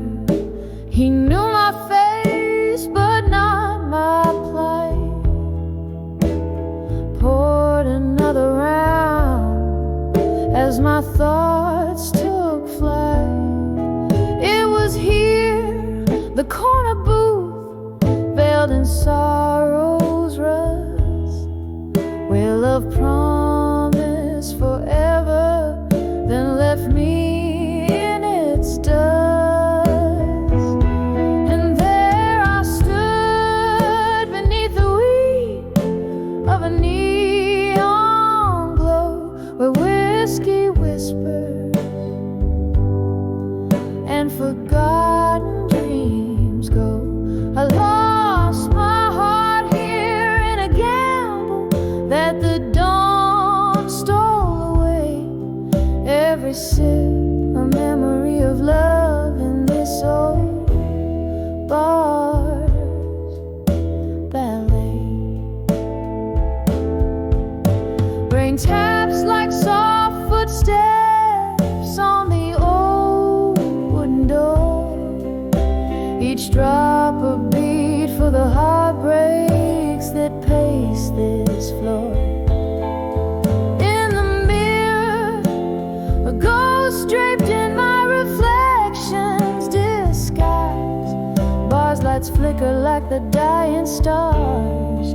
he knew my face but not my plight. Poured another round as my thoughts took flight. It was here, the corner booth, veiled in sorrow's rust, where love promised forever, then left me in its dust. And there I stood beneath the wing of a neon glow, Each drop a beat for the heartbreaks that pace this floor. In the mirror, a ghost draped in my reflections disguise. Bars lights flicker like the dying stars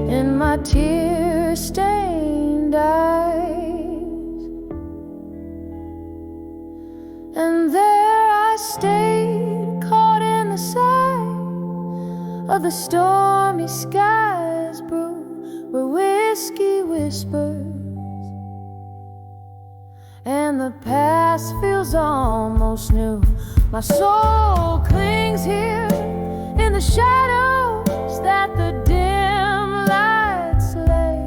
in my tear-stained eyes. And there I stayed, caught in the sight of the stormy skies brew, where whiskey whispers and the past feels almost new. My soul clings here in the shadows that the dim lights lay.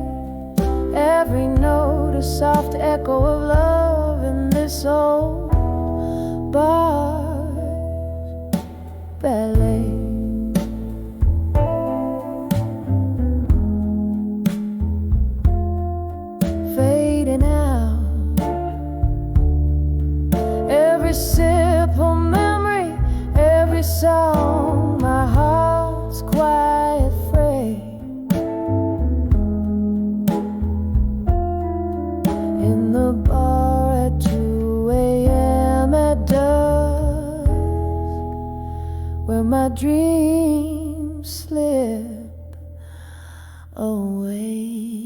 Every note a soft echo of love in this old bar's ballet. Fading out, every sip of memory, every song, my heart's quiet freight. In the bar at 2 a.m. at dusk, where my dreams slip away.